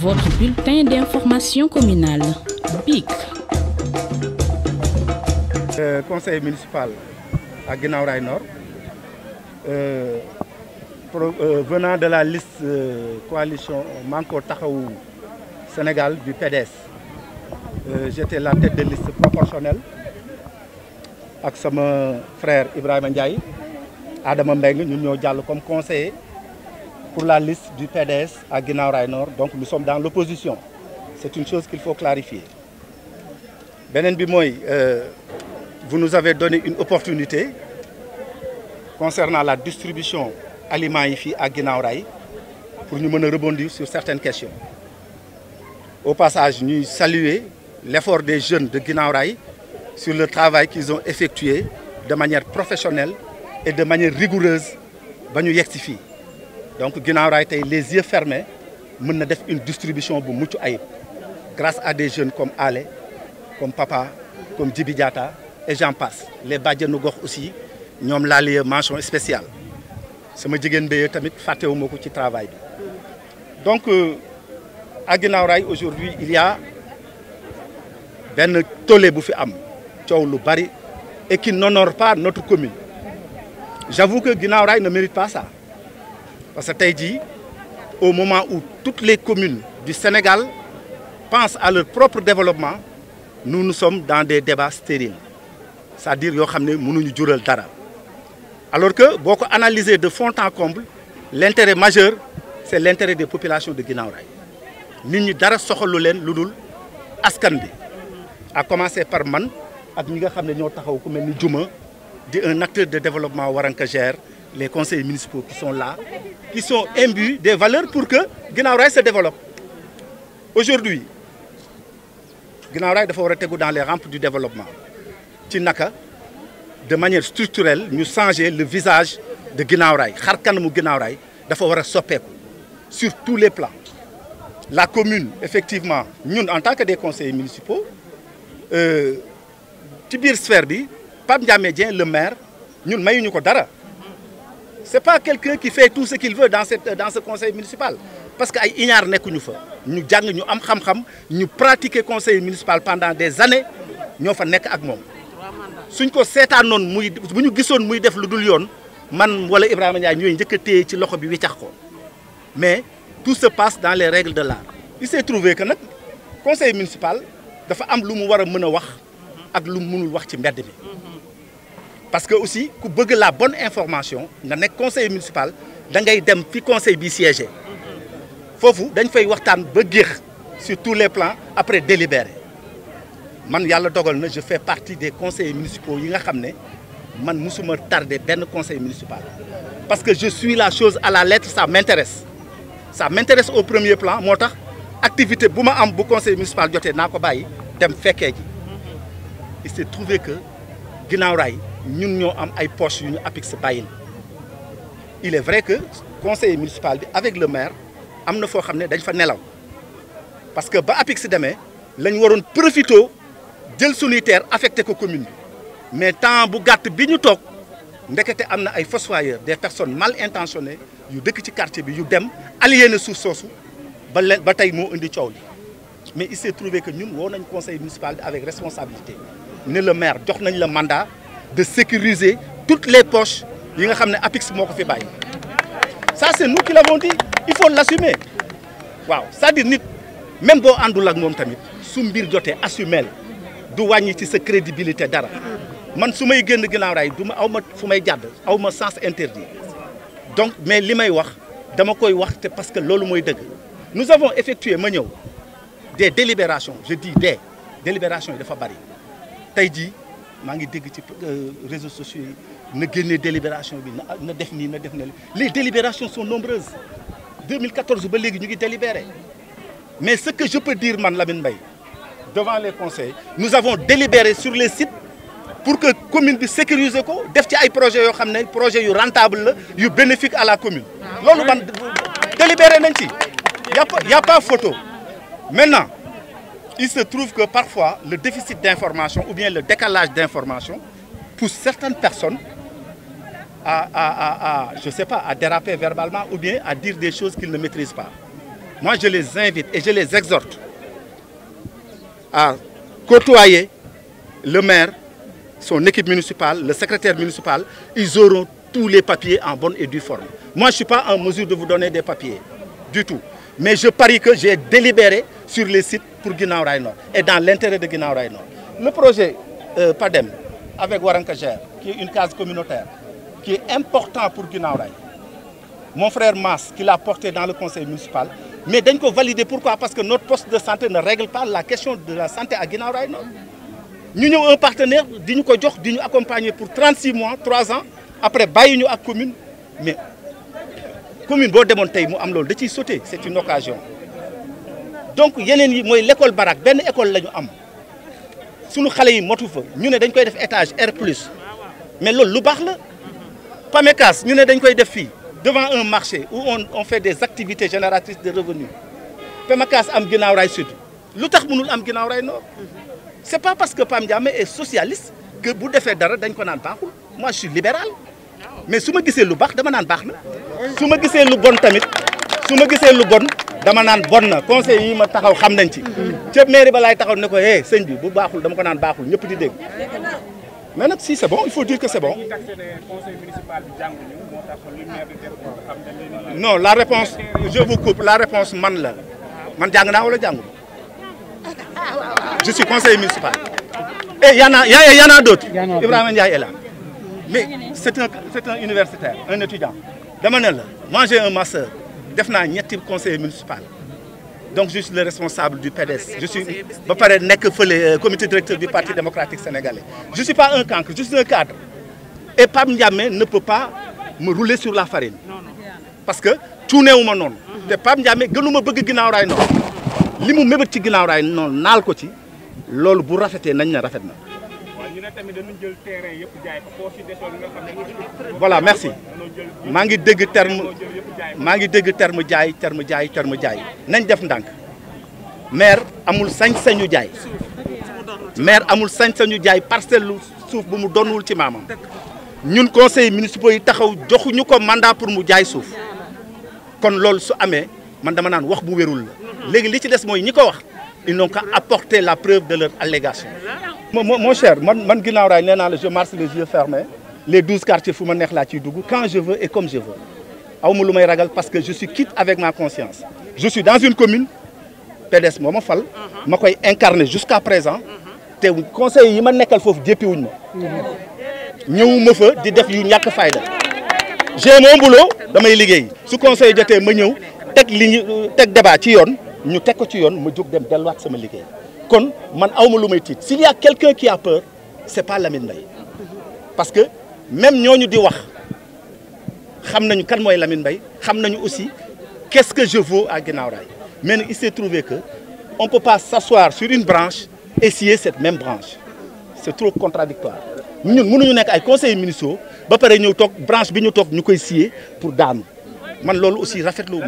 Votre bulletin d'information communale, BIC. Conseil municipal à Guinaw Rails Nord, venant de la liste coalition Manko Taxawu Sénégal du PDS. J'étais la tête de liste proportionnelle avec mon frère Ibrahima Ndiaye, Adama Mbengue, nous ñoo jàll comme conseiller pour la liste du PDS à Guinaw Rails Nord. Donc nous sommes dans l'opposition. C'est une chose qu'il faut clarifier. Benen bi mooy vous nous avez donné une opportunité concernant la distribution aliments ici à Guinaw Rails pour nous rebondir sur certaines questions. Au passage, nous saluons l'effort des jeunes de Guinaw Rails sur le travail qu'ils ont effectué de manière professionnelle et de manière rigoureuse. Donc Guinaw Rails tey les yeux fermés mën na def une distribution bu mucc ayib grâce à des jeunes comme Ale, comme Papa, comme Djibi Diatta et j'en passe. Les bàjjenu gox aussi ñoom laa lee mention spéciale sama jigéen béyee tamit fàttewuma ko ci travail bi. Donc à Guinaw Rails aujourd'hui il y a benn tollé bu fi am coow lu bari et qui n'honore pas notre commune. J'avoue que Guinaw Rails ne mérite pas ça. Parce que tey jii au moment où toutes les communes du Sénégal pensent à leur propre développement, nous sommes dans des débats stériles. C'est-à-dire yoo xam ne mënuñu jural dara. Alors que boo ko analyser de fond en comble, l'intérêt majeur c'est l'intérêt des populations de Guinaw Rails. Nit ñi dara soxalu leen lu dul askan bi. À commencer par man ak ñi nga xam ne ñoo taxaw ku mel ni Juma di un acteur de développement waranka gère les conseils municipaux qui sont là, qui sont imbus des valeurs pour que Guinaw Rails se développe. Aujourd'hui, Guinaw Rails dafa war a tegu dans les rampes du développement. Ci naka de manière structurelle ñu changer le visage de Guinaw Rails. Xar kanamu Guinaw Rails dafa war a soppeeku sur tous les plans. La commune, effectivement, ñun en tant que des conseillers municipaux, ci biir sphère bi Pape Ndiamé Dieng le maire ñun mayuñu ko dara. C'est pas quelqu'un qui fait tout ce qu'il veut dans ce conseil municipal parce que ay iñaar nekkuñu fa ñu jàng ñu am xam-xam ñu pratiquer conseil municipal pendant des années ñoo fa nekk ak moom suñ ko seetaanoon muy bu ñu gisoon muy def lu dul yoon man wala Ibrahima Ndiaye ñooy njëkk a téye ci loxo bi wiccax ko mais tout se passe dans les règles de l'art. Il s'est trouvé que nag conseil municipal dafa am lu mu war a mën a wax ak lu mu mënul wax ci mbedd mi. Parce que aussi ku bëgg la bonne information nga nekk conseil municipal da ngay dem fi conseil bi siégé foofu dañ fay waxtaan ba géex sur tous les plans après délibérer man yàlla dogal na je fais partie des conseillers municipaux yi nga xam ne man musuma tardé benn conseil municipal. Parce que je suis la chose à la lettre, ça m'intéresse au premier plan moo tax activité bu ma am bu conseil municipal jotee naa ko bàyyi dem fekkee ji. Il s'est trouvé que Guinaw Rails ñun ñoo am ay poches yu ñu APIX bàyyil. Il est vrai que conseil municipal bi avec le maire am na foo xam ne dañ fa nelaw parce que ba APIX demee lañ waroon profito jël suñuy terre affecté ko commune bi mais temps bu gàtt bi ñu toog ndekete am na ay fossoyeurs des personnes mal intentionnées yu dëkk ci quartier bi yu dem aliéné suuf soosu ba tey moo indi coow li mais il s'est trouvé que ñun woo nañ conseil municipal bi avec responsabilité ne le maire jox nañ le mandat de sécuriser toutes les poches yi nga xam ne APIX moo ko fi bàyyi. Ça c'est nous qui l'avons dit, il faut l'assumer. Waaw c'est-à-dire nit même boo àndul ak moom tamit su mbir jotee assumer du wàññi ci sa crédibilité dara man su may génn Guinaw Rails du ma aw ma fu may jàdd aw ma sens interdit donc mais li may wax dama koy wax te parce que loolu mooy dëgg. Nous avons effectué ma ñëw des délibérations je dis des délibérations yi dafa bari tey jii maa ngi dégg ci réseaux sociaux yi na génne délibération bi na def nii na def na les délibérations sont nombreuses 2014 ba léegi ñu ngi délibéré mais ce que je peux dire man Lamine Mbaye devant les conseils nous avons délibéré sur les sites pour que commune bi sécuriser ko def ci ay projets yoo xam ne projet yu rentable la yu bénéfique à la commune loolu man délibéré nañ ci y a pas photo. Maintenant il se trouve que parfois le déficit d'information ou bien le décalage d'information pousse certaines personnes je sais pas, à déraper verbalement ou bien à dire des choses qu'ils ne maîtrisent pas. moi je les invite et je les exhorte à côtoyer le maire, son équipe municipale, le secrétaire municipal. Ils auront tous les papiers en bonne et due forme. Moi, je ne suis pas en mesure de vous donner des papiers, du tout. Mais je parie que j'ai délibéré sur les sites pour Guinaw Rail Nord et dans l'intérêt de Guinaw Rail Nord. Le projet PADEM avec Warankajer, qui est une case communautaire, qui est important pour Guinaw Rail. Mon frère Mas, qui l'a porté dans le conseil municipal, mais d'un coup validé. Pourquoi? Parce que notre poste de santé ne règle pas la question de la santé à Guinaw Rail Nord. Nous avons un partenaire qui nous accompagner pour 36 mois, 3 ans. Après, nous avons une commune. Mais la commune, si sauter, c'est une occasion. Donc, il y a l'école Barak, une école. Si nous avons un étage R+. Mais c'est ce qui est PAMECAS, nous avons des filles devant un marché où on fait des activités génératrices de revenus. PAMECAS am Guinaw Rail Sud. Pourquoi nous avons Guinaw Rail Nord? Ce n'est pas parce que Pam Diamé est socialiste que vous devez faire des choses. Moi, je suis libéral. Mais si je dis que c'est le bon, je vais dire si je dis que c'est le bon, si je dis que c'est le bon, je vais dire bon. Conseil, je vais dire que je mairie balay taxaw ne ko hé sëñ bi bu baaxul dama ko naan baaxul ñëpp di dégg. Mais nag si c'est bon, il faut dire que c'est bon. Non, la réponse, je vous coupe, la réponse man la. Man jàng naa wala jàngul. Je suis conseiller municipal. Et il y en a d'autres. Ibrahima Ndiaye est là. Mais c'est un universitaire, un étudiant. Moi j'ai un master. Je suis un conseiller municipal. Donc je suis le responsable du PDS. Je suis le comité directeur du Parti démocratique sénégalais. Je ne suis pas un cancre, je suis un cadre. Et Pam Diamé ne peut pas me rouler sur la farine. Parce que tout n'est pas non. Et Pam Diamé, je ne veux pas Guinaw Rail Nord. Li mu mébét ci Guinaw Rail non naal ko ci loolu bu rafetee nañ na rafet na. Voilà, merci. maa ngi dégg terme jaay nañ def ndànk. Maire amul sañ-sañu jaay. Maire amul sañ-sañu jaay parcelle lu suuf bu mu donul ci maamam. Ñun conseil municipal yi taxaw joxuñu ko mandat pour mu jaay suuf. Kon loolu su amee man dama naan wax bu wérul la. Ils n'ont qu'à apporter la preuve de leur allégation. Mon cher, Guinaw Rail, je marche les yeux fermés. Les 12 quartiers, quand je veux et comme je veux. Parce que je suis quitte avec ma conscience. Je suis dans une commune, PDS, je suis incarné jusqu'à présent. Le conseil, je j'ai mon boulot, je conseil, je débat ñu tek ko ci yoon ma jóg dem delluwaat sama liggéey kon man awma lu may tiit s'il y a quelqu'un qui a peur c'est pas Lamine Mbaye parce que même ñooñu di wax xam nañu kan mooy Lamine Mbaye xam nañu aussi qu'est-ce que je vaux à Guinaw Rail mais il s'est trouvé que on peut pas s'asseoir sur une branche et scier cette même branche c'est trop contradictoire ñun mënuñu nekk ay conseillers municipaux ba pare ñëw toog branche bi ñu toog ñu koy scier pour daanu man loolu aussi rafetlu wu ma.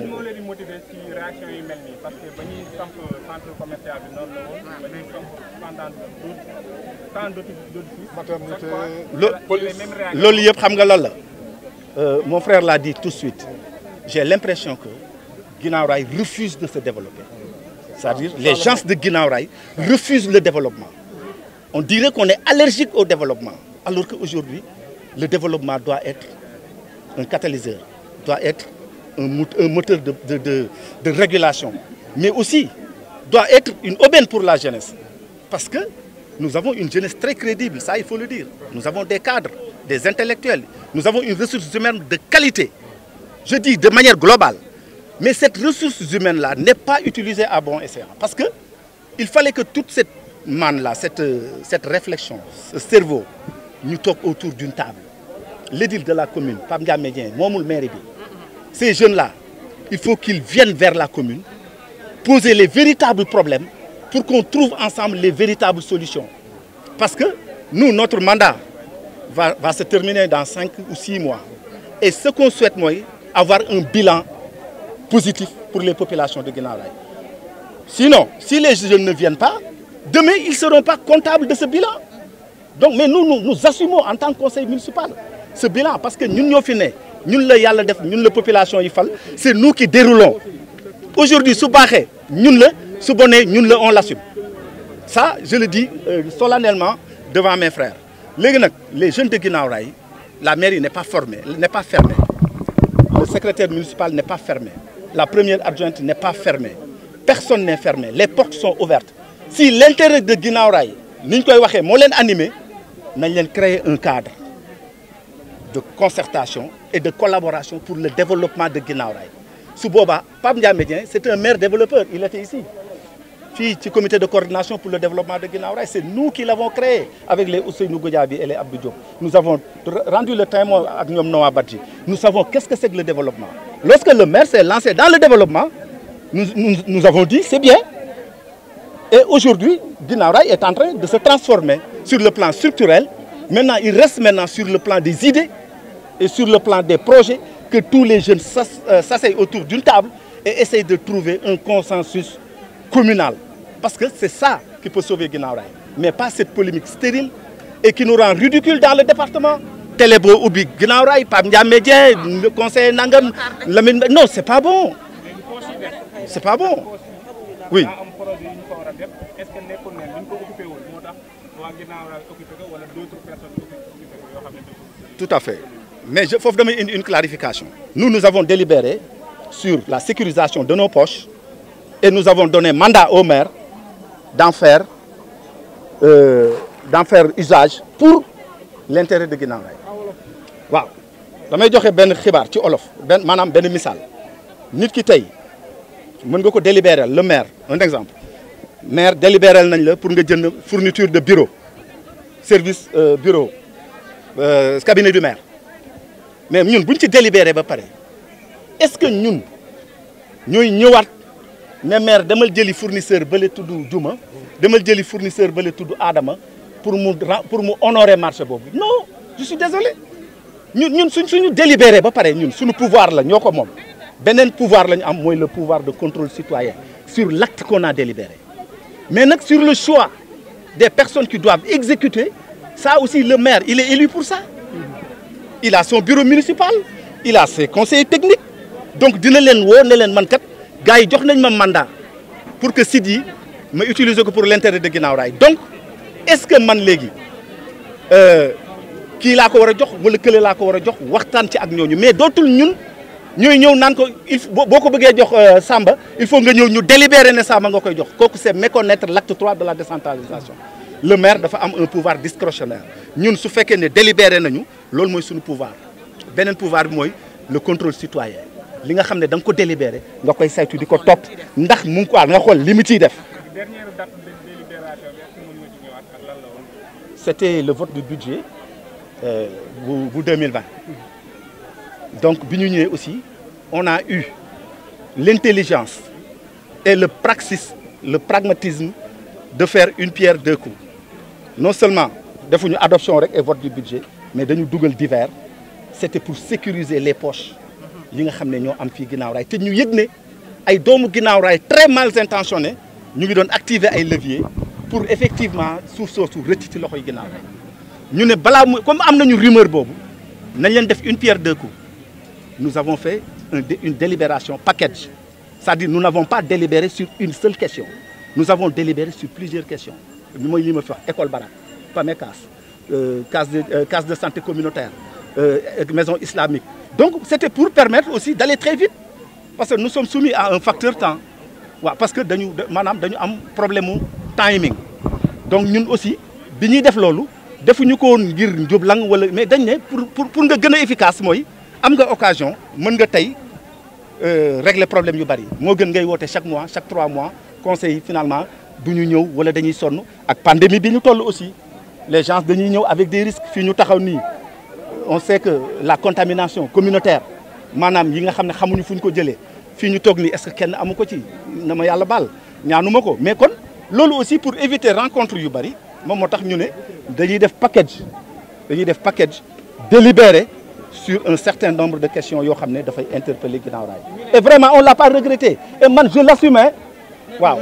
Parce que nous sommes centre commercial mon frère l'a dit tout de suite. J'ai l'impression que Guinaw Rail refuse de se développer. C'est-à-dire les gens de Guinaw Rail refusent le développement. On dirait qu'on est allergique au développement. Alors qu'aujourd'hui, le développement doit être un catalyseur, doit être un moteur de régulation. Mais aussi doit être une aubaine pour la jeunesse. Parce que nous avons une jeunesse très crédible, ça il faut le dire. Nous avons des cadres, des intellectuels, nous avons une ressource humaine de qualité. Je dis de manière globale. Mais cette ressource humaine-là n'est pas utilisée à bon escient. Parce qu'il fallait que toute cette manne-là, cette réflexion, ce cerveau, nous toque autour d'une table. L'édile de la commune, Pam Diamé Dieng, Momoul Mairie, ces jeunes-là, il faut qu'ils viennent vers la commune, poser les véritables problèmes pour qu'on trouve ensemble les véritables solutions. Parce que nous, notre mandat va se terminer dans 5 ou 6 mois. Et ce qu'on souhaite, moi, avoir un bilan positif pour les populations de Guinaw Rail. Sinon, si les jeunes ne viennent pas, demain, ils ne seront pas comptables de ce bilan. Donc, mais nous assumons en tant que conseil municipal ce bilan parce que nous, nous, la population, c'est nous qui déroulons. aujourd'hui su baaxee ñun la su bonee ñun la on l'assume ça je le dis solennellement devant mes frères léegi nag les jeunes de Guinaw Rail la mairie n'est pas fermée le secrétaire municipal n'est pas fermé la première adjointe n'est pas fermée personne n'est fermé les portes sont ouvertes si l'intérêt de Guinaw Rail ni ñu koy waxee moo leen animé nañ leen créer un cadre de concertation et de collaboration pour le développement de Guinaw Rail su boobaa Pape Ndiamé Dieng c'est un maire développeur il était ici fii ci comité de coordination pour le développement de Guinaw Rail c'est nous qui l'avons créé avec les Ousseynou Goudiaby et les Abdou Diop nous avons rendu le témoin ak ñoom Noah Badji nous savons qu'est-ce que c'est que le développement lorsque le maire s'est lancé dans le développement nous avons dit c'est bien et aujourd'hui Guinaw Rail est en train de se transformer sur le plan structurel maintenant il reste maintenant sur le plan des idées et sur le plan des projets que tous les jeunes s'asseyent autour d'une table et essayent de trouver un consensus communal parce que c'est ça qui peut sauver Guinaw Rail mais pas cette polémique stérile et qui nous rend ridicule dans le département télé boo ubbi Guinaw Rail Pape Ndiamé Dieng le conseiller nangam Lamine non c'est pas bon oui tout à fait mais foofu damay indi une clarification nous avons délibéré sur la sécurisation de nos poches et nous avons donné mandat au maire d'en faire usage pour l'intérêt de Guinaw Rail waaw damay joxe benn xibaar ci olof maanaam benn misaal nit ki tey mën nga ko délibérer le maire un exemple maire délibérer nañ la pour nga jënd fourniture de bureau service bureau cabinet du maire mais ñun buñ ci délibéré ba pare est-ce que ñun ñooy ñëwaat ne maire demal jëli fournisseur bële tudd Juma demal jëli fournisseur bële tudd Adama pour mu honorer marché boobu non je suis désolé ñun suñu délibéré ba pare ñun suñu pouvoir la ñoo ko moom beneen pouvoir la ñu am mooy le pouvoir de contrôle citoyen sur l'acte qu'on a délibéré mais nag sur le choix des personnes qui doivent exécuter ça aussi le maire il est élu pour ça il a son bureau municipal il a ses conseillers techniques donc dina leen woo ne leen man kat gars yi jox nañ ma mandat pour que site yi ma utiliser ko pour l'intérêt de Guinaw Rail donc est-ce que man léegi kii laa ko war a jox wala kële laa ko war a jox waxtaan ci ak ñooñu mais dootul ñun ñooy ñëw naan ko boo ko bëggee jox Samba il faut nga ñëw ñu délibérer ne Samba nga koy jox kooku c'est méconnaître l'acte 3 de la décentralisation le maire dafa am un pouvoir discrétionnaire ñun su fekkee ne délibéré nañu loolu mooy suñu pouvoir beneen pouvoir bi mooy le contrôle citoyen li nga xam ne da nga ko délibéré nga koy saytu di ko topp ndax mu ngi ko nga xool li mu ciy def. C'était le vote du budget bu 2020 donc bi ñu ñëwee aussi on a eu l'intelligence et le pragmatisme de faire une pierre deux coups non seulement defuñu adoption rek et vote du budget mais dañu dugal divers c'était pour sécuriser les poches li nga xam ne ñoo am fii Guinaw Rail te ñu yëg ne ay doomu Guinaw Rail très mal intentionnés ñu ngi doon activer ay leviers pour effectivement suuf soosu rëcc ci loxoy Guinaw Rail ñu ne balaa mu comme am nañu rumeur boobu nañ leen def une pierre deux coups nous avons fait une délibération package c'est-à-dire nous n'avons pas délibéré sur une seule question nous avons délibéré sur plusieurs questions mooy li ma fi wax école Barak PAMECAS case de santé communautaire maison islamique donc c'était pour permettre aussi d'aller très vite parce que nous sommes soumis à un facteur temps waaw parce que dañu am problème mu timing donc ñun aussi bi ñuy def loolu defuñu ko woon ngir njublang wala mais dañ ne pour nga gën a efficace mooy am nga occasion mën nga tey régler problème yu bari moo gën ngay woote chaque mois chaque 3 mois conseil yi finalement du ñu ñëw wala dañuy sonn ak pandémie bi ñu toll aussi les gens dañuy ñëw avec des risques fii ñu taxaw nii on sait que la contamination communautaire maanaam yi nga xam ne xamuñu fu ñu ko jëlee fii ñu toog nii est-ce que kenn amu ko ci na ma yàlla baal ñaanuma ko mais kon loolu aussi pour éviter rencontre yu bari moom moo tax ñu ne dañuy def package délibéré sur un certain nombre de questions yoo xam ne dafay interpeller Guinaw Rail et vraiment on l'a pas regretté et man je l'assume waaw.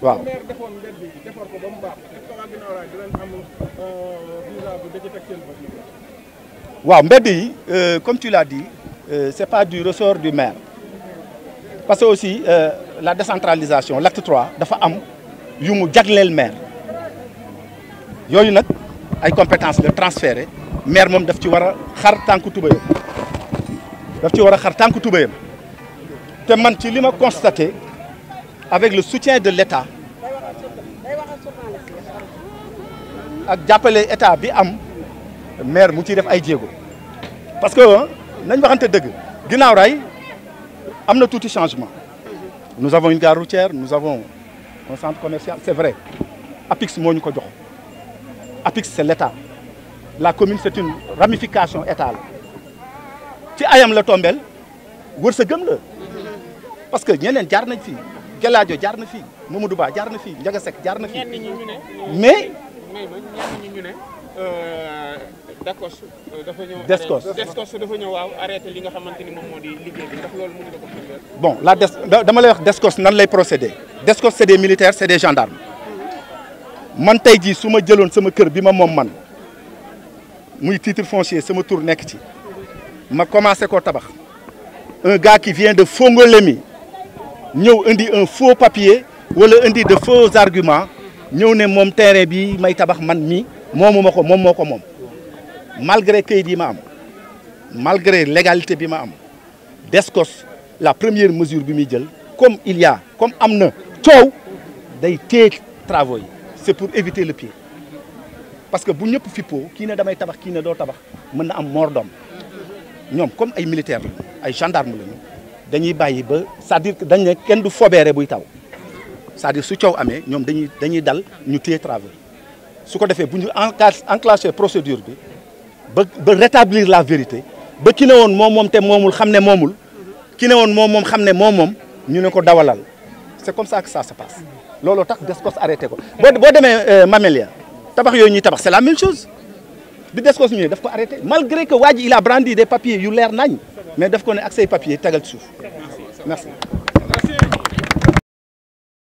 waaw. waaw mbedd yi comme tu l'as dit c'est pas du ressort du maire parce que aussi la décentralisation l'acte 3 dafa am yu mu jagleel maire yooyu nag ay compétences la transféré maire moom daf ci war a xar tànku tubéyam te man ci li ma constaté avec le soutien de l'État ak jàppale état bi am maire mu ciy def ay jéego parce que nañ waxante dëgg ginnaaw raay am na tuuti changement nous avons une gare routière nous avons un centre commercial c'est vrai APIX moo ñu ko jox APIX c'est l'État la commune c'est une ramification état la ci ayam la tombeel wërsëgam la parce que ñeneen jaar nañ fii Gelaajo jaar na fii Mamadou Ba jaar na fii Ndiaga Seck jaar na fii mais Descos dafa ñëw. Descos dafa ñëw waaw arrêté li nga xamante ni moom moo di liggéey bi ndax loolu mënu la ko firndeel. bon dama lay wax Descos nan lay procéder Descos c'est des militaires c'est des gendarmes man tey jii su ma jëloon sama kër bi ma moom man muy titre foncier sama tur nekk ci ma commencé koo tabax un gars qui vient de Fongolemi ñëw indi un faux papier wala indi de faux arguments ñëw ne moom terrain bi may tabax man mi moomu ma ko moom moo ko moom malgré kayit yi ma am malgré légalité bi ma am Descos la première mesure bi muy jël comme am na coow day téye travaux yi c'est pour éviter le pire parce que bu ñëpp fippoo kii ne damay tabax kii ne doo tabax mën na am mort d'homme ñoom comme ay militaires lañu ay gendarmes lañu dañuy bàyyi ba c'est-à-dire que dañ ne kenn du fobeere buy taw c'est-à-dire su coow amee ñoom dañuy dal ñu téye travaux su ko defee bu ñu enclenché procédure bi ba rétablir la vérité ba ki ne woon moom te moomul xam ne moomul ki ne woon moom xam ne moom ñu ne ko dawalal c'est comme ça que ça se passe looloo tax Descos arrêté ko boo demee Mamélia tabax yooyu ñuy tabax c'est la même chose bi Descos ñëwee daf ko arrêté malgré que waa ji il a brandi des papiers yu leer nañ mais daf ko ne ak say papiers tegal ci suuf merci